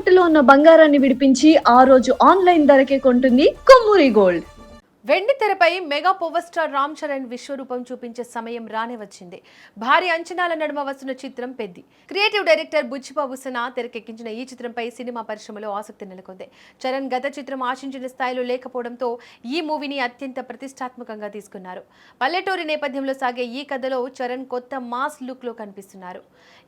తాకట్టులో ఉన్న బంగారాన్ని విడిపించి ఆ రోజు ఆన్లైన్ ధరకే కొంటుంది కొమ్మూరి గోల్డ్. వెండి తెరపై mega power star Ram Charan విశ్వరూపం చూపించే సమయం రానే వచ్చింది. భారీ అంచనాల నడుమ వస్తున్న చిత్రం పెద్ది. క్రియేటివ్ డైరెక్టర్ బుచ్చిబాబు సనా తెరకెక్కించిన ఈ చిత్రంపై సినిమా పరిశ్రమలో ఆసక్తి నెలకొంది. చరణ్ గత చిత్రం ఆశించిన స్థాయిలో లేకపోవడంతో ఈ మూవీని అత్యంత ప్రతిష్టాత్మకంగా తీసుకున్నారు. పల్లెటూరి నేపథ్యంలో సాగే ఈ కథలో చరణ్ కొత్త మాస్ లుక్ లో కనిపిస్తున్నారు.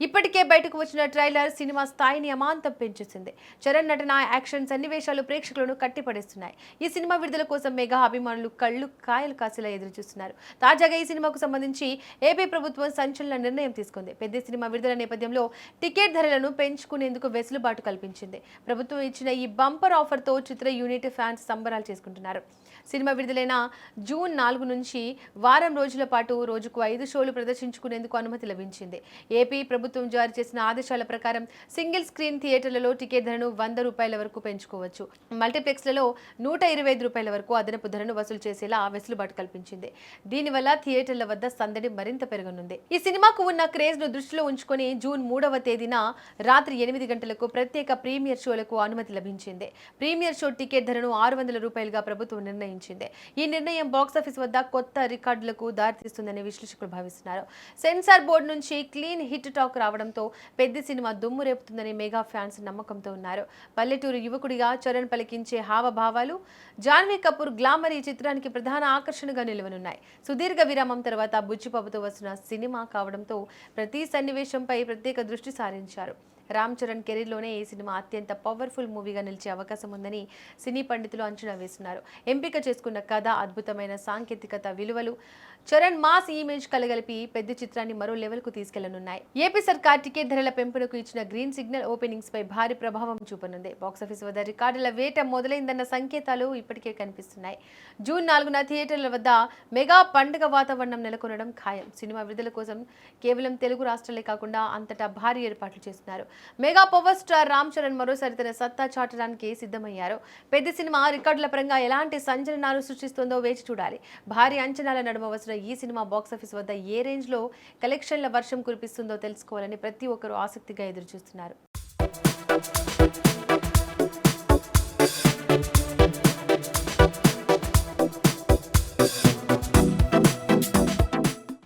ఇప్పటికే బయటకు వచ్చిన ట్రైలర్ సినిమా స్థాయిని అమాంతం పెంచేసింది. చరణ్ నటన, యాక్షన్ సన్నివేశాలు ప్రేక్షకులను కట్టిపడేస్తున్నాయి. ఈ సినిమా విడుదల కోసం మెగా అభిమానులు కళ్ళు కాయలు కాసేలా ఎదురు చూస్తున్నారు. తాజాగా ఈ సినిమాకు సంబంధించి ఏపీ ప్రభుత్వం సంచలన నిర్ణయం తీసుకుంది. పెద్ద సినిమా విడుదల నేపథ్యంలో టికెట్ ధరలను పెంచుకునేందుకు వెసులుబాటు కల్పించింది. ప్రభుత్వం ఇచ్చిన ఈ బంపర్ ఆఫర్తో చిత్ర యూనిట్ ఫ్యాన్స్ సంబరాలు చేసుకుంటున్నారు. సినిమా విడుదలైన జూన్ 4 నుంచి వారం రోజుల పాటు రోజుకు 5 షోలు ప్రదర్శించుకునేందుకు అనుమతి లభించింది. ఏపీ ప్రభుత్వం జారీ చేసిన ఆదేశాల ప్రకారం సింగిల్ స్క్రీన్ థియేటర్లలో టికెట్ ధరను ₹100 వరకు పెంచుకోవచ్చు. మల్టీప్లెక్స్లలో ₹125 వరకు అదనపు ధరను వసూలు చేసేలా వెసులుబాటు కల్పించింది. దీనివల్ల థియేటర్ల వద్ద సందడి మరింత పెరగనుంది. ఈ సినిమాకు ఉన్న క్రేజ్ ను దృష్టిలో ఉంచుకొని జూన్ 3వ తేదీన రాత్రి 8 గంటలకు ప్రత్యేక ప్రీమియర్ షోలకు అనుమతి లభించింది. ప్రీమియర్ షో టికెట్ ధరను ₹600గా ప్రభుత్వం నిర్ణయించింది. ఈ నిర్ణయం బాక్సాఫీస్ వద్ద కొత్త రికార్డులకు దారితీస్తుందని విశ్లేషకులు భావిస్తున్నారు. సెన్సార్ బోర్డు నుంచి క్లీన్ హిట్ టాక్ రావడంతో పెద్ద సినిమా దుమ్ము రేపుతుందని మెగా ఫ్యాన్స్ నమ్మకంతో ఉన్నారు. పల్లెటూరు యువకుడిగా చరణ్ పలికించే హావభావాలు, జాన్వీ కపూర్ గ్లామర్ ఈ చిత్రానికి ప్రధాన ఆకర్షణగా నిలవనున్నాయి. సుదీర్ఘ విరామం తర్వాత బుచ్చిబాబుతో వస్తున్న సినిమా కావడంతో ప్రతి సన్నివేశంపై ప్రత్యేక దృష్టి సారించారు. రామ్ చరణ్ కెరీర్లోనే ఈ సినిమా అత్యంత పవర్ఫుల్ మూవీగా నిలిచే అవకాశం ఉందని సినీ పండితులు అంచనా వేస్తున్నారు. ఎంపిక చేసుకున్న కథ, అద్భుతమైన సాంకేతికత విలువలు చరణ్ మాస్ ఇమేజ్ కలగలిపి పెద్ద చిత్రాన్ని మరో లెవెల్కు తీసుకెళ్లనున్నాయి. ఏపీ సర్కార్ టికెట్ ధరల పెంపునకు ఇచ్చిన గ్రీన్ సిగ్నల్ ఓపెనింగ్స్ పై భారీ ప్రభావం చూపనుంది. బాక్సాఫీస్ వద్ద రికార్డుల వేట మొదలైందన్న సంకేతాలు ఇప్పటికే కనిపిస్తున్నాయి. జూన్ 4న థియేటర్ల వద్ద మెగా పండుగ వాతావరణం నెలకొనడం ఖాయం. సినిమా విడుదల కోసం కేవలం తెలుగు రాష్ట్రాలే కాకుండా అంతటా భారీ ఏర్పాట్లు చేస్తున్నారు. Mega power star Ram Charan మరోసారి తన సత్తా చాటడానికి సిద్ధమయ్యారు. పెద్ద సినిమా రికార్డుల పరంగా ఎలాంటి సంచలనాలు సృష్టిస్తుందో వేచి చూడాలి. భారీ అంచనాల నడుమ వస్తున్న ఈ సినిమా బాక్సాఫీస్ వద్ద ఏ రేంజ్ లో కలెక్షన్ల వర్షం కురిపిస్తుందో తెలుసుకోవాలని ప్రతి ఒక్కరూ ఆసక్తిగా ఎదురుచూస్తున్నారు.